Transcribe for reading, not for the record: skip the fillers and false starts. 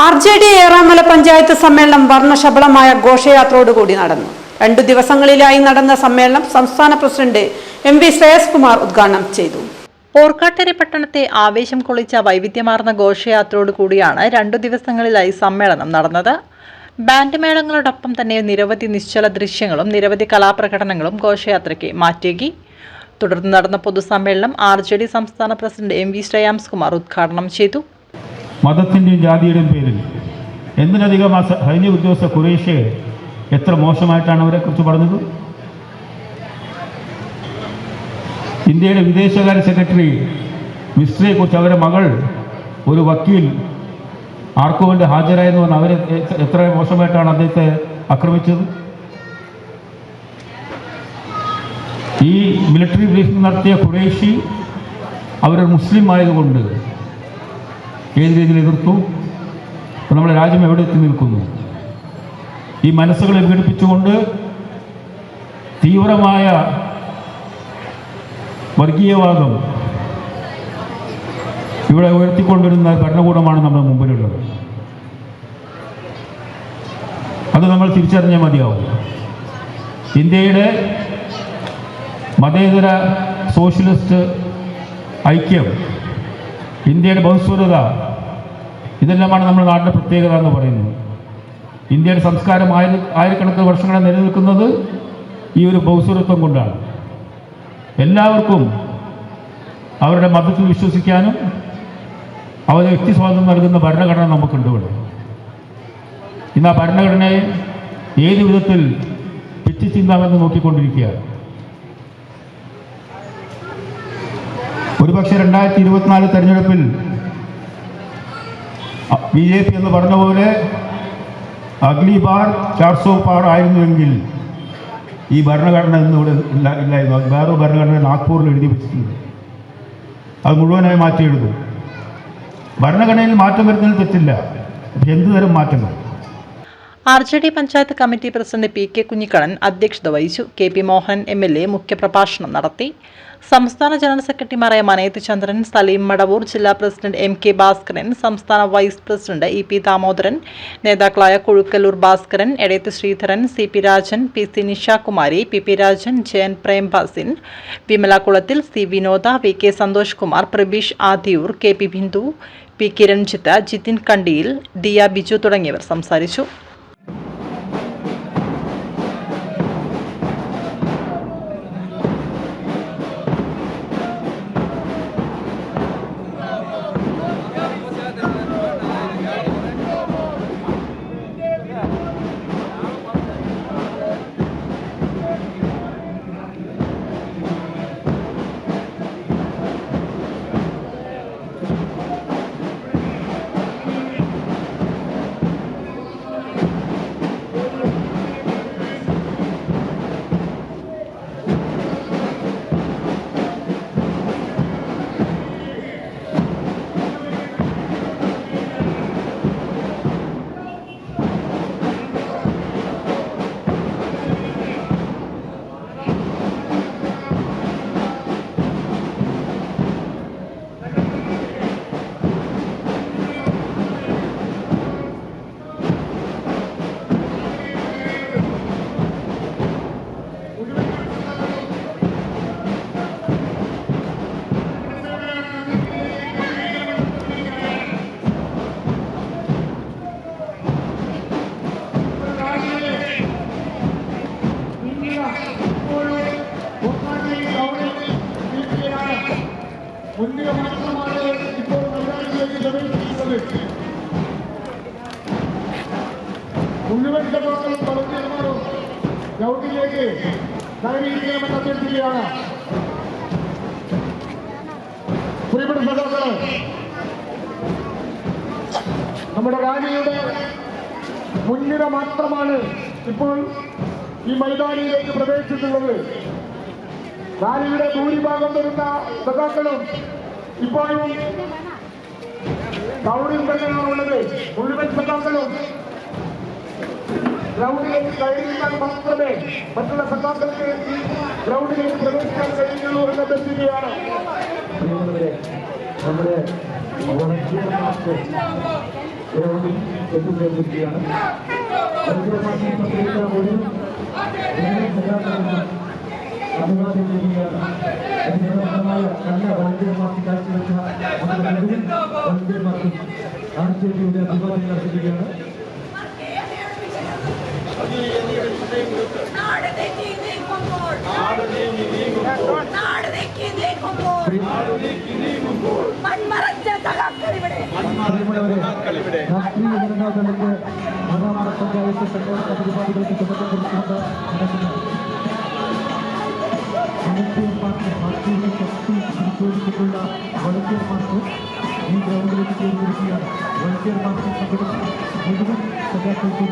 RJD Eramala panchayat സമ്മേളനം വർണ്ണശബളമായ ഘോഷയാത്രയോടുകൂടി നടന്നു. 2 ദിവസങ്ങളിലായി നടന്ന സമ്മേളനം സംസ്ഥാന പ്രസിഡന്റ് MV ശ്രേയസ്കുമാർ ഉദ്ഘാടനം ചെയ്തു. ഓർക്കാട്ടേരി പട്ടണത്തെ ആവേശം കൊള്ളിച്ച വൈവിധ്യമാർന്ന ഘോഷയാത്രയോടുകൂടിയാണ് 2 ദിവസങ്ങളിലായി സമ്മേളനം നടന്നത്. ബാൻഡ് മേളങ്ങളോടൊപ്പം തന്നെ നിരവധി നിശ്ചല ദൃശ്യങ്ങളും നിരവധി കലാപ്രകടനങ്ങളും ഘോഷയാത്രയ്ക്ക് മാറ്റേകി. തുടർന്ന് നടന്ന പൊതുസമ്മേളനം RJD സംസ്ഥാന പ്രസിഡന്റ് MV ശ്രേയസ്കുമാർ ഉദ്ഘാടനം ചെയ്തു. മതത്തിൻ്റെയും ജാതിയുടെയും പേരിൽ എന്തിനധികം സൈനിക ഉദ്യോഗസ്ഥ ഖുറൈശിയെ എത്ര മോശമായിട്ടാണ് അവരെക്കുറിച്ച് പറഞ്ഞത്. ഇന്ത്യയുടെ വിദേശകാര്യ സെക്രട്ടറി മിസ്ട്രിയെക്കുറിച്ച് അവരുടെ മകൾ ഒരു വക്കീൽ ആർക്കു വേണ്ടി ഹാജരായെന്ന് പറഞ്ഞാൽ അവരെ എത്ര മോശമായിട്ടാണ് അദ്ദേഹത്തെ ആക്രമിച്ചത്. ഈ മിലിറ്ററി ബ്രീഫിംഗ് നടത്തിയ ഖുറൈശി അവരൊരു മുസ്ലിം ആയതുകൊണ്ട് ഏത് രീതിയിൽ എതിർത്തു. നമ്മുടെ രാജ്യം എവിടെ എത്തി നിൽക്കുന്നു? ഈ മനസ്സുകളെ പീഡിപ്പിച്ചുകൊണ്ട് തീവ്രമായ വർഗീയവാദം ഇവിടെ ഉയർത്തിക്കൊണ്ടിരുന്ന ഭരണകൂടമാണ് നമ്മുടെ മുമ്പിലുള്ളത്. അത് നമ്മൾ തിരിച്ചറിഞ്ഞാൽ മതിയാവും. ഇന്ത്യയുടെ മതേതര സോഷ്യലിസ്റ്റ് ഐക്യം, ഇന്ത്യയുടെ ബഹുസ്വരത, ഇതെല്ലാമാണ് നമ്മുടെ നാടിൻ്റെ പ്രത്യേകത എന്ന് പറയുന്നത്. ഇന്ത്യയുടെ സംസ്കാരം ആയിരക്കണക്കിന് വർഷങ്ങളെ നിലനിൽക്കുന്നത് ഈ ഒരു ബഹുസ്വരത്വം കൊണ്ടാണ്. എല്ലാവർക്കും അവരുടെ മതത്തിൽ വിശ്വസിക്കാനും അവരുടെ വ്യക്തി സ്വാതന്ത്ര്യം നൽകുന്ന ഭരണഘടന നമുക്കുണ്ട് ഇവിടെ. ഇന്ന് ആ ഭരണഘടനയെ ഏത് വിധത്തിൽ പിച്ചിച്ചിന്താമെന്ന് നോക്കിക്കൊണ്ടിരിക്കുകയാണ്. ഒരുപക്ഷെ 2024 തെരഞ്ഞെടുപ്പിൽ BJP എന്ന് പറഞ്ഞ പോലെ അഗ്ലി ബാർ 400 പാർ ആയിരുന്നുവെങ്കിൽ ഈ ഭരണഘടന ഇന്നിവിടെ ഇല്ലായിരുന്നു. വേറെ ഭരണഘടന നാഗ്പൂരിൽ എഴുതി വെച്ചിട്ടുണ്ട്. അത് മുഴുവനായി മാറ്റി എഴുതും. ഭരണഘടനയിൽ മാറ്റം വരുന്നതിൽ തെറ്റില്ല. പക്ഷെ എന്ത് തരം മാറ്റങ്ങൾ? RJD panchayat committee president PK Kunhikannan അധ്യക്ഷത വഹിച്ചു. KP മോഹൻ MLA മുഖ്യപ്രഭാഷണം നടത്തി. സംസ്ഥാന ജനറൽ സെക്രട്ടറിമാരായ മനയത്ത് ചന്ദ്രൻ, സലീം മടവൂർ, ജില്ലാ പ്രസിഡന്റ് MK ഭാസ്കരൻ, സംസ്ഥാന വൈസ് പ്രസിഡന്റ് EP ദാമോദരൻ, നേതാക്കളായ കുഴുക്കല്ലൂർ Bhaskaran, Edayath Sreedharan, CP Rajan, PC Nishakumari, PP Rajan, Jayan പ്രേംഭാസിൻ, Vimala കുളത്തിൽ, C വിനോദ, VK Santhosh Kumar, Prabeesh Adiyur, KP Bindu, P Kiranjith, Jithin കണ്ടിയിൽ, Diya Biju തുടങ്ങിയവർ സംസാരിച്ചു. മുന്നിൽ മാത്രമാണ് ഇപ്പോൾ മൈതാനിയിലേക്ക് പ്രവേശിക്കുന്നത്. മുഴുവൻ സഭകളും വളർത്തിയമാരും ഗ്രൗണ്ടിലേക്ക് കയറിയിരിക്കണമെന്ന് അഭ്യർത്ഥിക്കുകയാണ്. പ്രിയപ്പെട്ട സഹോദരങ്ങളെ, നമ്മുടെ റാലിയുടെ മുൻനിര മാത്രമാണ് ഇപ്പോൾ ഈ മൈതാനിയിലേക്ക് പ്രവേശിച്ചിട്ടുള്ളത്. റാലിയുടെ ഭൂരിഭാഗം വരുന്ന സഖാക്കളും ഇപ്പോഴും ടൗണിൽ തന്നെയാണുള്ളത്. മുഴുവൻ സഖാക്കളും ഗ്രൗണ്ടിലേക്ക് കയറിയാൽ മാത്രമേ മറ്റുള്ള സഖാക്കൾക്ക് ഗ്രൗണ്ടിലേക്ക് പ്രവേശിക്കാൻ കഴിയുള്ളൂ എന്ന ബന്ധിക്കുകയാണ്. നമ്മുടെ ഗ്രൗണ്ടിൽ എത്തിച്ചേർന്നിരിക്കുകയാണ്. അഭിവാദ്യം ചെയ്യുകയാണ്. അതിനോടൊപ്പമായ നല്ല വോളണ്ടിയർമാർക്ക് കാഴ്ചവെച്ച നമ്മുടെ മുഴുവൻ വോളണ്ടിയർമാർക്കും ആർജെഡിയുടെ അഭിവാദ്യം അർപ്പിക്കുകയാണ്. രാഷ്ട്രീയ ജനതാദളിന്റെ മൂന്നാമത്തെ പഞ്ചായത്ത് സമ്മേളന പരിപാടികൾക്ക് തുടക്കം കുറിച്ചുകൊണ്ട് നടക്കുന്ന വോളണ്ടിയർമാർക്ക് പാർട്ടിയുടെ ശക്തി പരിശോധിച്ചിട്ടുള്ള വോളണ്ടിയർമാർക്ക് ഈ ഗ്രൗണ്ടിലേക്ക് ചേർന്നിരിക്കുകയാണ്. വോളണ്ടിയർമാർക്ക് പങ്കെടുത്ത മുഴുവൻ സഖാക്കൾക്കും